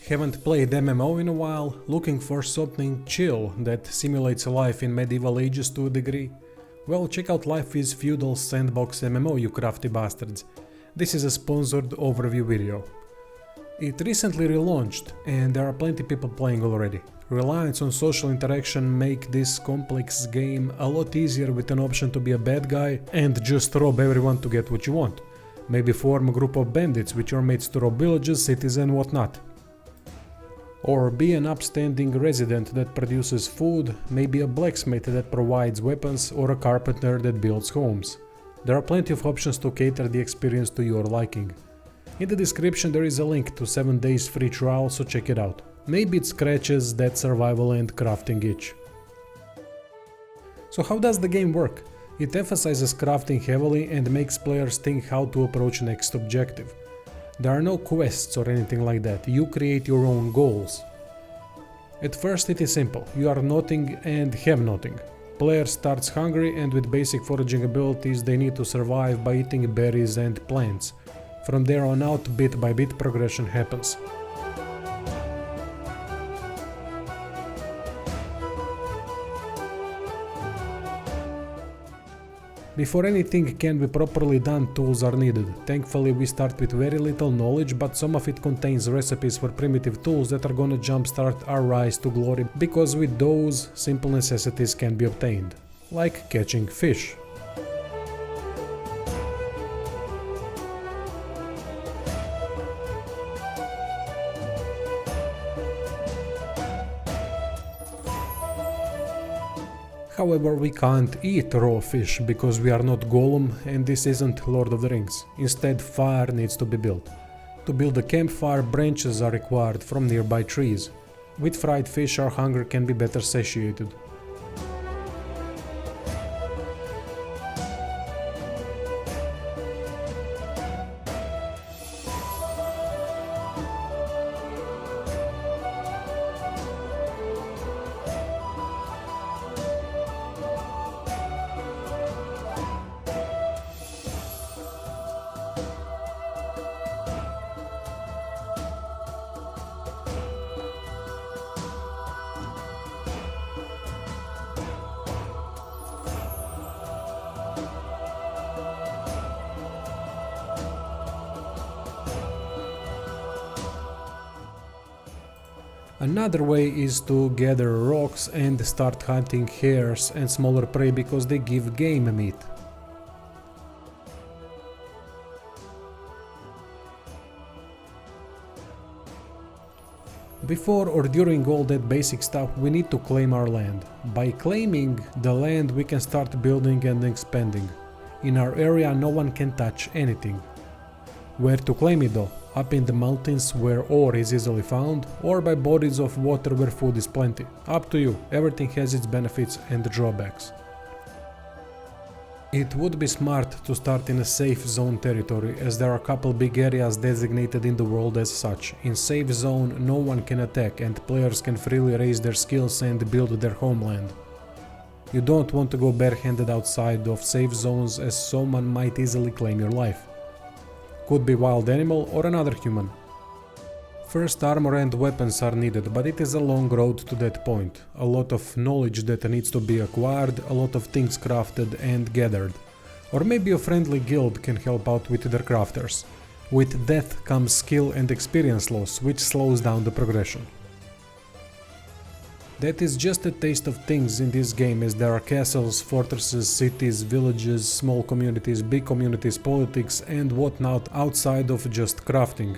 Haven't played MMO in a while, looking for something chill that simulates life in medieval ages to a degree? Well, check out Life is Feudal Sandbox MMO, you crafty bastards. This is a sponsored overview video. It recently relaunched and there are plenty people playing already. Reliance on social interaction make this complex game a lot easier with an option to be a bad guy and just rob everyone to get what you want. Maybe form a group of bandits with your mates to rob villages, cities and whatnot. Or be an upstanding resident that produces food, maybe a blacksmith that provides weapons, or a carpenter that builds homes. There are plenty of options to cater the experience to your liking. In the description there is a link to 7 days free trial, so check it out. Maybe it scratches that survival and crafting itch. So how does the game work? It emphasizes crafting heavily and makes players think how to approach next objective. There are no quests or anything like that, you create your own goals. At first it is simple, you are nothing and have nothing. Player starts hungry and with basic foraging abilities they need to survive by eating berries and plants. From there on out, bit by bit progression happens. Before anything can be properly done, tools are needed. Thankfully we start with very little knowledge, but some of it contains recipes for primitive tools that are gonna jumpstart our rise to glory, because with those, simple necessities can be obtained. Like catching fish. However, we can't eat raw fish because we are not Gollum and this isn't Lord of the Rings. Instead, fire needs to be built. To build a campfire, branches are required from nearby trees. With fried fish, our hunger can be better satiated. Another way is to gather rocks and start hunting hares and smaller prey because they give game meat. Before or during all that basic stuff we need to claim our land. By claiming the land we can start building and expanding. In our area no one can touch anything. Where to claim it though? Up in the mountains where ore is easily found, or by bodies of water where food is plenty. Up to you, everything has its benefits and drawbacks. It would be smart to start in a safe zone territory, as there are a couple big areas designated in the world as such. In safe zone no one can attack and players can freely raise their skills and build their homeland. You don't want to go barehanded outside of safe zones, as someone might easily claim your life. Could be wild animal or another human. First, armor and weapons are needed, but it is a long road to that point. A lot of knowledge that needs to be acquired, a lot of things crafted and gathered. Or maybe a friendly guild can help out with their crafters. With death comes skill and experience loss, which slows down the progression. That is just a taste of things in this game, as there are castles, fortresses, cities, villages, small communities, big communities, politics and whatnot outside of just crafting.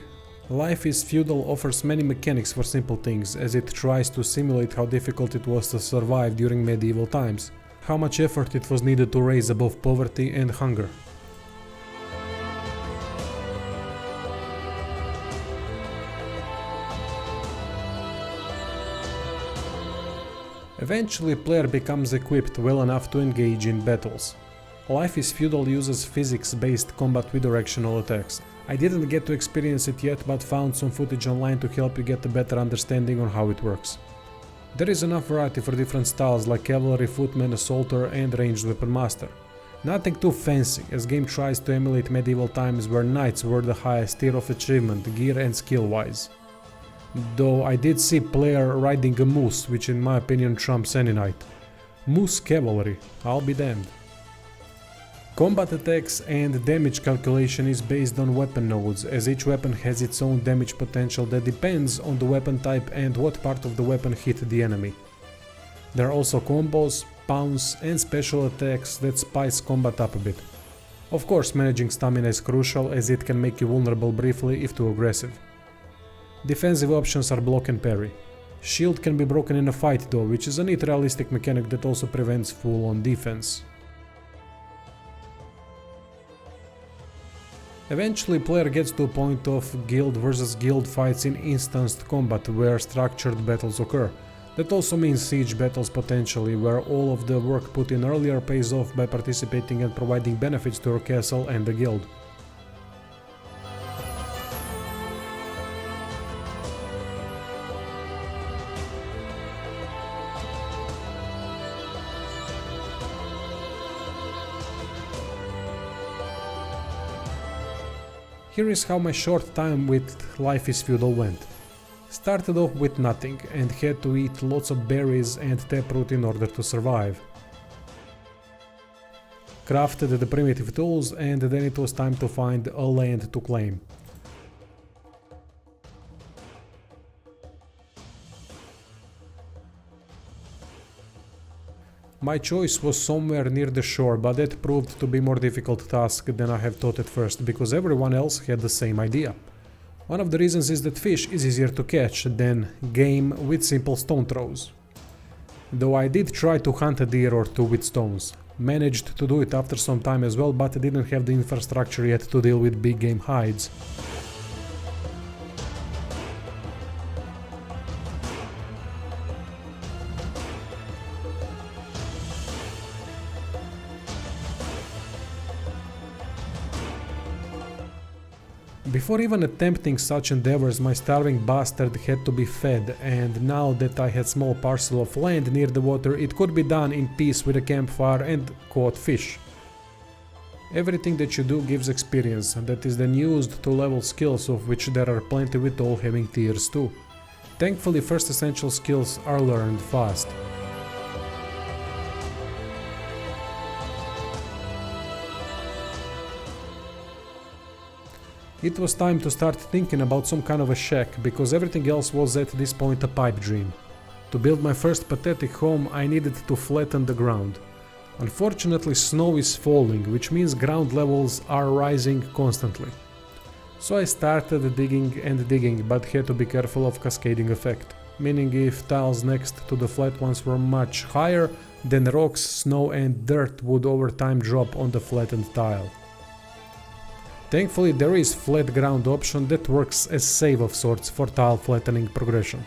Life is Feudal offers many mechanics for simple things, as it tries to simulate how difficult it was to survive during medieval times, how much effort it was needed to raise above poverty and hunger. Eventually, player becomes equipped well enough to engage in battles. Life is Feudal uses physics-based combat with directional attacks. I didn't get to experience it yet, but found some footage online to help you get a better understanding on how it works. There is enough variety for different styles like cavalry, footman, assaulter and ranged weapon master. Nothing too fancy, as game tries to emulate medieval times where knights were the highest tier of achievement, gear and skill wise. though I did see player riding a moose, which in my opinion trumps any knight. Moose cavalry, I'll be damned. Combat attacks and damage calculation is based on weapon nodes, as each weapon has its own damage potential that depends on the weapon type and what part of the weapon hit the enemy. There are also combos, pounce and special attacks that spice combat up a bit. Of course, managing stamina is crucial, as it can make you vulnerable briefly if too aggressive. Defensive options are block and parry. Shield can be broken in a fight though, which is a neat realistic mechanic that also prevents full-on defense. Eventually, player gets to a point of guild versus guild fights in instanced combat where structured battles occur. That also means siege battles potentially, where all of the work put in earlier pays off by participating and providing benefits to your castle and the guild. Here is how my short time with Life is Feudal went. Started off with nothing and had to eat lots of berries and taproot in order to survive. Crafted the primitive tools and then it was time to find a land to claim. My choice was somewhere near the shore, but that proved to be a more difficult task than I have thought at first, because everyone else had the same idea. One of the reasons is that fish is easier to catch than game with simple stone throws. Though I did try to hunt a deer or two with stones. Managed to do it after some time as well, but didn't have the infrastructure yet to deal with big game hides. Before even attempting such endeavors, my starving bastard had to be fed, and now that I had a small parcel of land near the water, it could be done in peace with a campfire and caught fish. Everything that you do gives experience, and that is then used to level skills, of which there are plenty with all having tiers too. Thankfully, first essential skills are learned fast. It was time to start thinking about some kind of a shack, because everything else was at this point a pipe dream. To build my first pathetic home, I needed to flatten the ground. Unfortunately, snow is falling, which means ground levels are rising constantly. So I started digging and digging, but had to be careful of cascading effect, meaning if tiles next to the flat ones were much higher, then rocks, snow and dirt would over time drop on the flattened tile. Thankfully, there is flat ground option that works as save of sorts for tile flattening progression.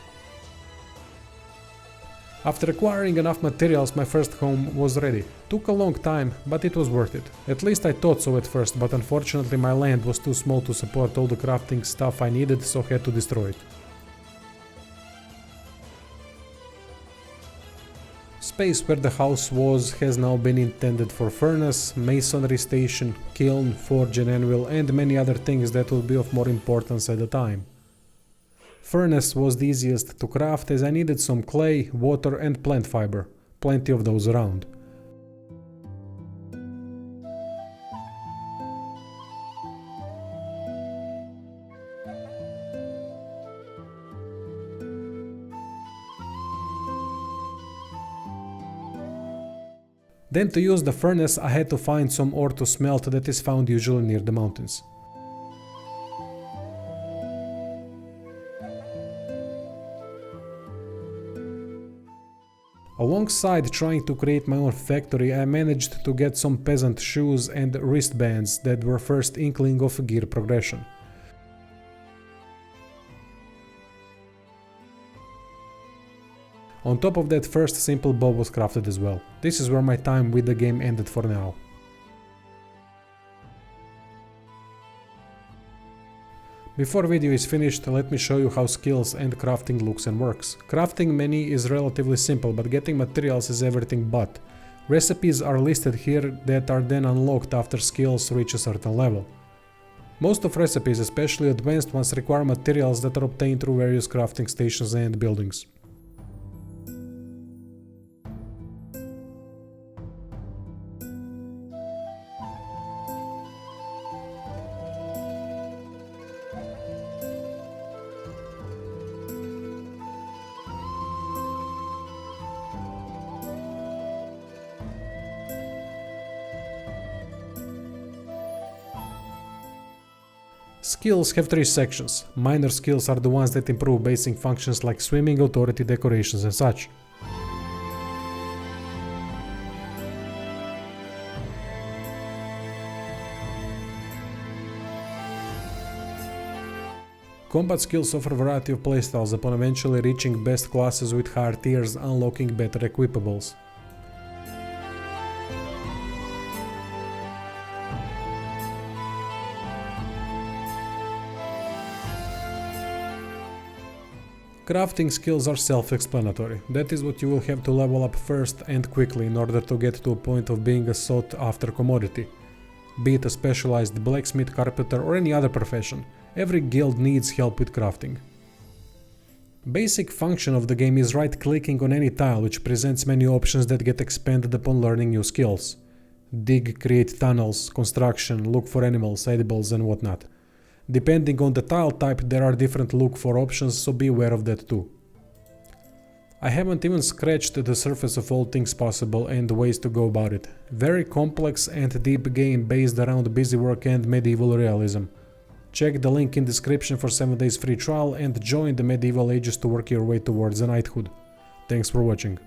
After acquiring enough materials, my first home was ready. Took a long time, but it was worth it. At least I thought so at first, but unfortunately my land was too small to support all the crafting stuff I needed, so had to destroy it. Space where the house was has now been intended for furnace, masonry station, kiln, forge and anvil and many other things that would be of more importance at the time. Furnace was the easiest to craft as I needed some clay, water and plant fiber, plenty of those around. Then to use the furnace I had to find some ore to smelt that is found usually near the mountains. Alongside trying to create my own factory, I managed to get some peasant shoes and wristbands that were first inkling of gear progression. On top of that, first simple bow was crafted as well. This is where my time with the game ended for now. Before video is finished, let me show you how skills and crafting looks and works. Crafting menu is relatively simple, but getting materials is everything but. Recipes are listed here that are then unlocked after skills reach a certain level. Most of recipes, especially advanced ones, require materials that are obtained through various crafting stations and buildings. Skills have 3 sections. Minor skills are the ones that improve basic functions like swimming, authority, decorations and such. Combat skills offer a variety of playstyles upon eventually reaching best classes with higher tiers, unlocking better equipables. Crafting skills are self-explanatory. That is what you will have to level up first and quickly in order to get to a point of being a sought-after commodity. Be it a specialized blacksmith, carpenter or any other profession, every guild needs help with crafting. Basic function of the game is right-clicking on any tile, which presents many options that get expanded upon learning new skills. Dig, create tunnels, construction, look for animals, edibles and whatnot. Depending on the tile type, there are different look for options, so be aware of that too. I haven't even scratched the surface of all things possible and ways to go about it. Very complex and deep game based around busywork and medieval realism. Check the link in description for 7 days free trial and join the medieval ages to work your way towards a knighthood. Thanks for watching.